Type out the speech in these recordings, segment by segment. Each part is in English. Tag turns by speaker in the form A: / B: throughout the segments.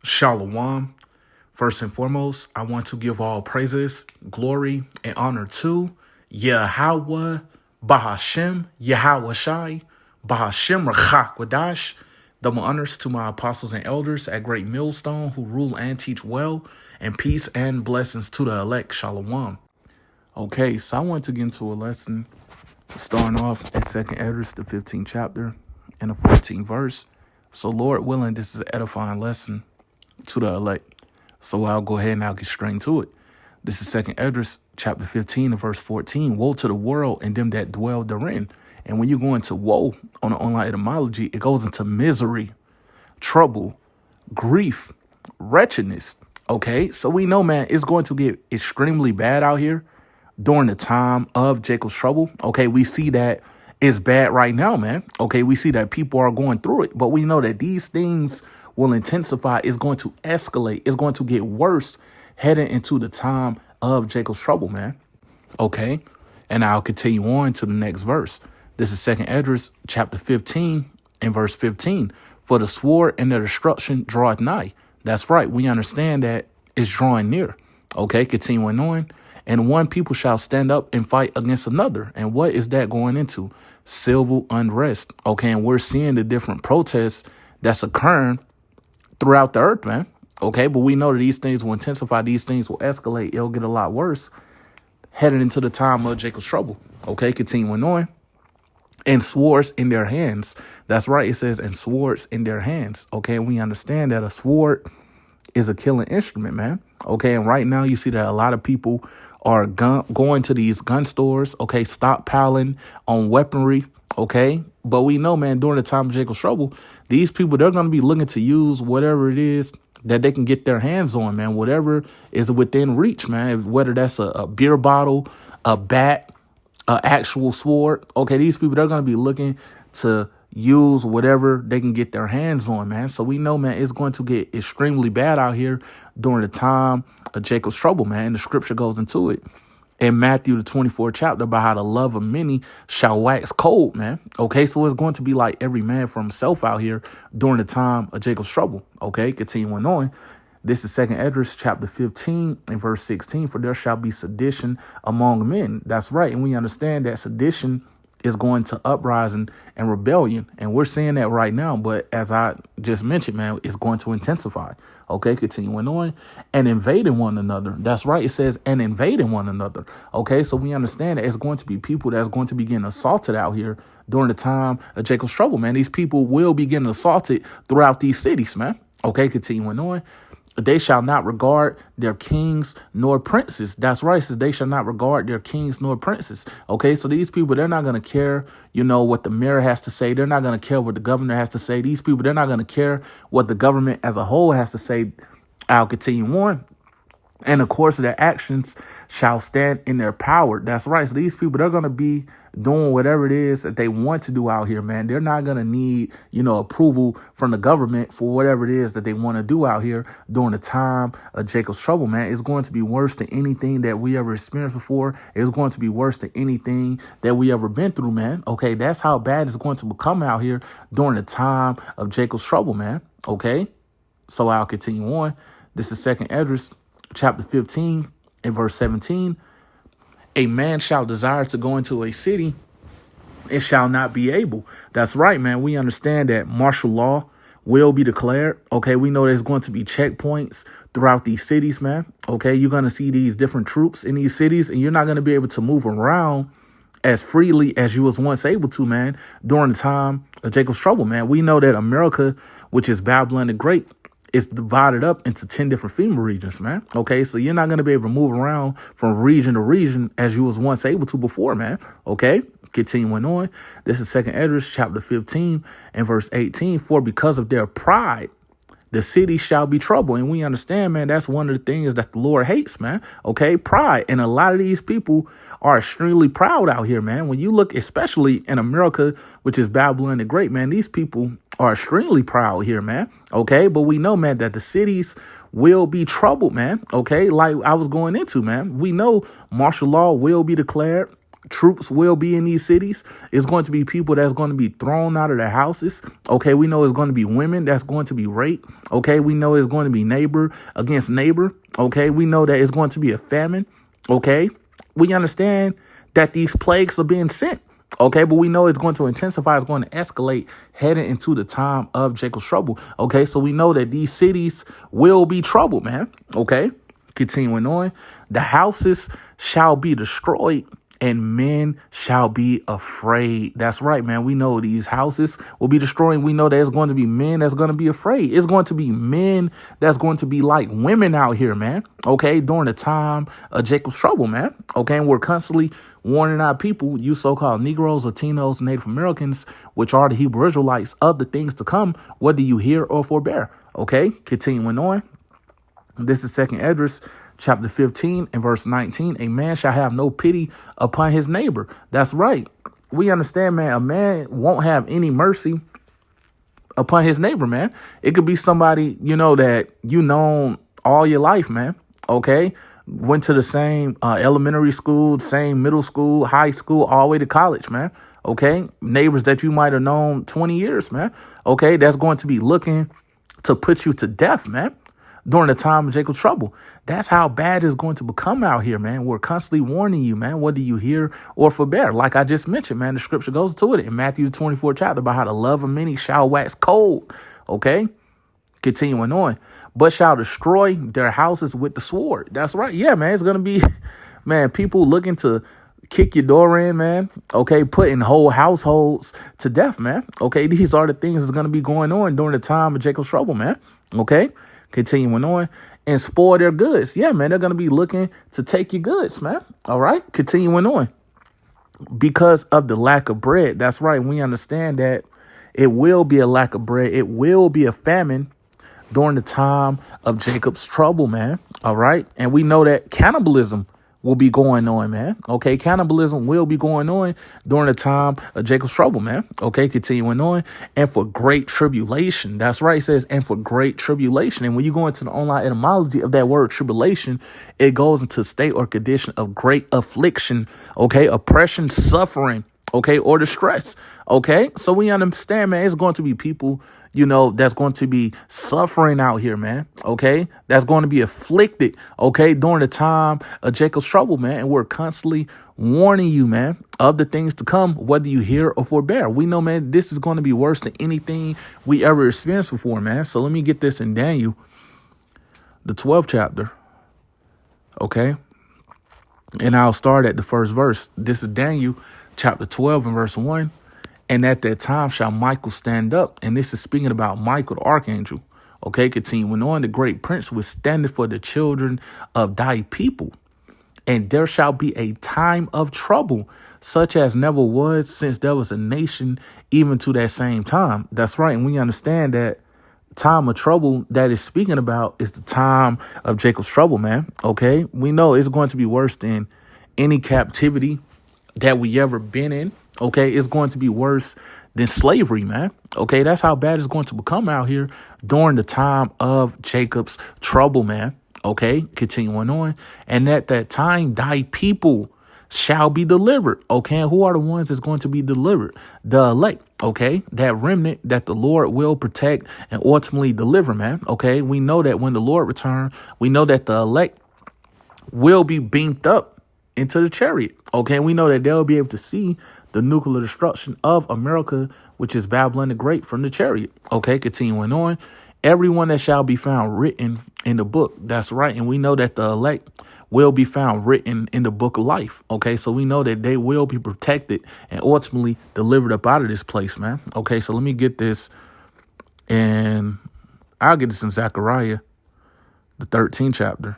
A: Shalom. First and foremost, I want to give all praises, glory, and honor to Yahweh, Bahashem, Yahweh Shai, Bahashem Rachak Wadash. Double honors to my apostles and elders at Great Millstone who rule and teach well, and peace and blessings to the elect. Shalom. Okay, so I want to get into a lesson starting off at 2nd Esdras, the 15th chapter and the 14th verse. So Lord willing, this is an edifying lesson to the elect. So I'll go ahead and I'll get straight into it. This is 2nd Esdras chapter 15 and verse 14. Woe to the world and them that dwell therein. And when you go into woe on the online etymology, it goes into misery, trouble, grief, wretchedness. Okay, so we know, man, it's going to get extremely bad out here during the time of Jacob's trouble. Okay, we see that it's bad right now, man. Okay, we see that people are going through it, but we know that these things will intensify. It's going to escalate. It's going to get worse heading into the time of Jacob's trouble, man. Okay, and I'll continue on to the next verse. This is 2nd Esdras chapter 15 and verse 15. For the sword and the destruction draweth nigh. That's right. We understand that it's drawing near. Okay, continuing on. And one people shall stand up and fight against another. And what is that going into? Civil unrest. Okay, and we're seeing the different protests that's occurring throughout the earth, man. Okay, but we know that these things will intensify. These things will escalate. It'll get a lot worse headed into the time of Jacob's trouble. Okay, continuing on. And swords in their hands. That's right. It says, and swords in their hands. Okay, and we understand that a sword is a killing instrument, man. Okay, and right now you see that a lot of people are going to these gun stores, okay, stockpiling on weaponry, okay? But we know, man, during the time of Jacob's trouble, these people, they're going to be looking to use whatever it is that they can get their hands on, man, whatever is within reach, man, whether that's a beer bottle, a bat, an actual sword, okay? These people, they're going to be looking to use whatever they can get their hands on, man. So we know, man, it's going to get extremely bad out here during the time of Jacob's trouble, man. And the scripture goes into it in Matthew, the 24th chapter, about how the love of many shall wax cold, man. Okay, so it's going to be like every man for himself out here during the time of Jacob's trouble. Okay, continuing on. This is 2nd Esdras chapter 15 and verse 16. For there shall be sedition among men. That's right. And we understand that sedition is going to uprising and rebellion. And we're seeing that right now. But as I just mentioned, man, it's going to intensify. Okay, continuing on. And invading one another. That's right. It says, and invading one another. Okay, so we understand that it's going to be people that's going to be getting assaulted out here during the time of Jacob's trouble, man. These people will be getting assaulted throughout these cities, man. Okay, continuing on. They shall not regard their kings nor princes. That's right. It says they shall not regard their kings nor princes. Okay, so these people, they're not going to care, what the mayor has to say. They're not going to care what the governor has to say. These people, they're not going to care what the government as a whole has to say. I'll continue on. And of course, their actions shall stand in their power. That's right. So these people, they're going to be doing whatever it is that they want to do out here, man. They're not going to need, approval from the government for whatever it is that they want to do out here during the time of Jacob's trouble, man. It's going to be worse than anything that we ever experienced before. It's going to be worse than anything that we ever been through, man. Okay, that's how bad it's going to become out here during the time of Jacob's trouble, man. Okay, so I'll continue on. This is 2nd Esdras chapter 15 and verse 17. A man shall desire to go into a city and shall not be able. That's right, man. We understand that martial law will be declared. Okay, we know there's going to be checkpoints throughout these cities, man. Okay, you're going to see these different troops in these cities, and you're not going to be able to move around as freely as you was once able to, man, during the time of Jacob's trouble, man. We know that America, which is Babylon the Great, is divided up into 10 different FEMA regions, man. Okay, so you're not going to be able to move around from region to region as you was once able to before, man. Okay, continuing on. This is 2nd Esdras chapter 15 and verse 18. For because of their pride, the city shall be troubled. And we understand, man, that's one of the things that the Lord hates, man. Okay, pride. And a lot of these people are extremely proud out here, man. When you look, especially in America, which is Babylon the Great, man, these people are extremely proud here, man. Okay, but we know, man, that the cities will be troubled, man. Okay, like I was going into, man. We know martial law will be declared. troops will be in these cities. It's going to be people that's going to be thrown out of their houses. Okay, we know it's going to be women that's going to be raped. Okay, we know it's going to be neighbor against neighbor. Okay, we know that it's going to be a famine. Okay, we understand that these plagues are being sent. Okay, but we know it's going to intensify. It's going to escalate heading into the time of Jacob's trouble. Okay, so we know that these cities will be troubled, man. Okay, continuing on. The houses shall be destroyed and men shall be afraid. That's right, man. We know these houses will be destroyed. We know there's going to be men that's going to be afraid. It's going to be men that's going to be like women out here, man. Okay, during the time of Jacob's trouble, man. Okay, and we're constantly warning our people, you so-called Negroes, Latinos, Native Americans, which are the Hebrew Israelites, of the things to come, whether you hear or forbear. Okay, continuing on. This is 2nd Esdras, chapter 15 and verse 19. A man shall have no pity upon his neighbor. That's right. We understand, man. A man won't have any mercy upon his neighbor, man. It could be somebody, that you known all your life, man. Okay. Went to the same elementary school, same middle school, high school, all the way to college, man. Okay. Neighbors that you might have known 20 years, man. Okay. That's going to be looking to put you to death, man, during the time of Jacob's trouble. That's how bad it's going to become out here, man. We're constantly warning you, man, whether you hear or forbear. Like I just mentioned, man, the scripture goes to it in Matthew 24 chapter about how the love of many shall wax cold. Okay. Continuing on. But shall destroy their houses with the sword. That's right. Yeah, man. It's going to be, man, people looking to kick your door in, man. Okay. Putting whole households to death, man. Okay. These are the things that's going to be going on during the time of Jacob's trouble, man. Okay. Continuing on. And spoil their goods. Yeah, man, they're going to be looking to take your goods, man. All right. Continuing on. Because of the lack of bread. That's right. We understand that it will be a lack of bread. It will be a famine during the time of Jacob's trouble, man. All right. And we know that cannibalism will be going on, man. Okay. Cannibalism will be going on during the time of Jacob's trouble, man. Okay. Continuing on. And for great tribulation. That's right. It says, and for great tribulation. And when you go into the online etymology of that word tribulation, it goes into state or condition of great affliction. Okay. Oppression, suffering. Okay. Or distress. Okay. So we understand, man, it's going to be people, that's going to be suffering out here, man. Okay. That's going to be afflicted. Okay. During the time of Jacob's trouble, man. And we're constantly warning you, man, of the things to come, whether you hear or forbear. We know, man, this is going to be worse than anything we ever experienced before, man. So let me get this in Daniel, the 12th chapter. Okay. And I'll start at the first verse. This is Daniel chapter 12 and verse 1. And at that time shall Michael stand up. And this is speaking about Michael, the archangel. Okay, continuing on, the great prince was standing for the children of thy people. And there shall be a time of trouble, such as never was since there was a nation, even to that same time. That's right. And we understand that time of trouble that is speaking about is the time of Jacob's trouble, man. Okay, we know it's going to be worse than any captivity that we ever been in. Okay, it's going to be worse than slavery, man. Okay, that's how bad it's going to become out here during the time of Jacob's trouble, man. Okay, continuing on. And at that time, thy people shall be delivered. Okay, and who are the ones that's going to be delivered? The elect. Okay, that remnant that the Lord will protect and ultimately deliver, man. Okay, we know that when the Lord returns, we know that the elect will be beamed up into the chariot. Okay, we know that they'll be able to see the nuclear destruction of America, which is Babylon the Great, from the chariot. Okay, continuing on. Everyone that shall be found written in the book. That's right. And we know that the elect will be found written in the book of life. Okay, so we know that they will be protected and ultimately delivered up out of this place, man. Okay, so let me get this, and I'll get this in Zechariah, the 13th chapter,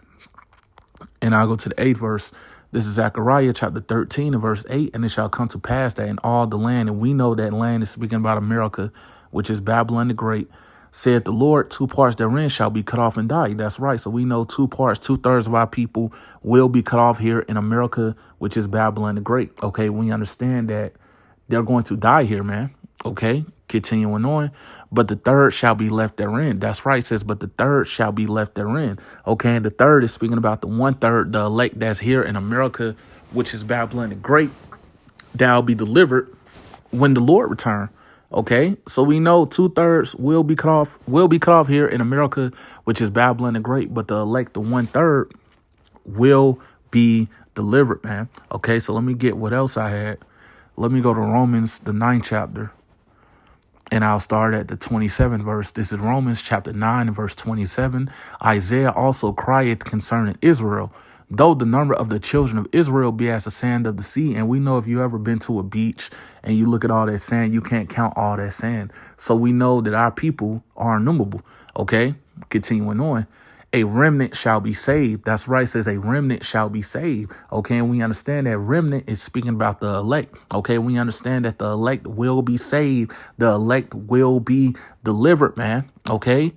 A: and I'll go to the 8th verse. This is Zechariah chapter 13 and verse 8. And it shall come to pass that in all the land, and we know that land is speaking about America, which is Babylon the Great, said the Lord, 2 parts therein shall be cut off and die. That's right. So we know 2 parts, 2/3 of our people will be cut off here in America, which is Babylon the Great. Okay, we understand that they're going to die here, man. Okay, continuing on. But the third shall be left therein. That's right. It says, but the third shall be left therein. Okay. And the third is speaking about the 1/3, the elect that's here in America, which is Babylon the Great. that'll be delivered when the Lord return. Okay, so we know 2/3 will be cut off here in America, which is Babylon the Great, but the elect, the 1/3, will be delivered, man. Okay, so let me get what else I had. Let me go to Romans, the 9th chapter, and I'll start at the 27th verse. This is Romans chapter 9 and verse 27. Isaiah also crieth concerning Israel, though the number of the children of Israel be as the sand of the sea. And we know if you ever been to a beach and you look at all that sand, you can't count all that sand. So we know that our people are innumerable. Okay, continuing on. A remnant shall be saved. That's right. It says a remnant shall be saved. Okay. And we understand that remnant is speaking about the elect. Okay. We understand that the elect will be saved. The elect will be delivered, man. Okay.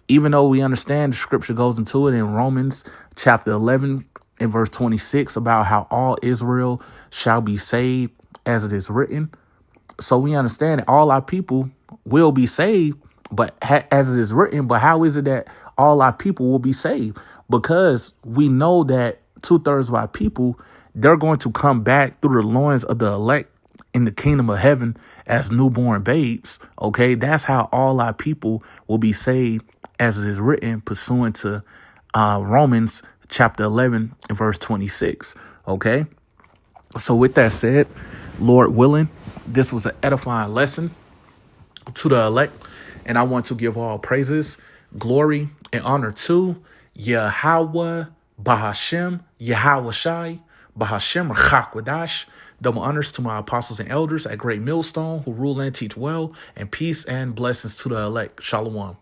A: Even though we understand the scripture goes into it in Romans chapter 11 and verse 26 about how all Israel shall be saved as it is written. So we understand that all our people will be saved, but as it is written. But how is it that all our people will be saved? Because we know that 2/3 of our people, they're going to come back through the loins of the elect in the kingdom of heaven as newborn babes. Okay, that's how all our people will be saved as it is written, pursuant to Romans chapter 11 and verse 26. Okay, so with that said, Lord willing, this was an edifying lesson to the elect, and I want to give all praises, glory, and honor to Yahweh, Bahashem, Yahweh Shai, Bahashem, Rachakwadash. Double honors to my apostles and elders at Great Millstone who rule and teach well, and peace and blessings to the elect. Shalom.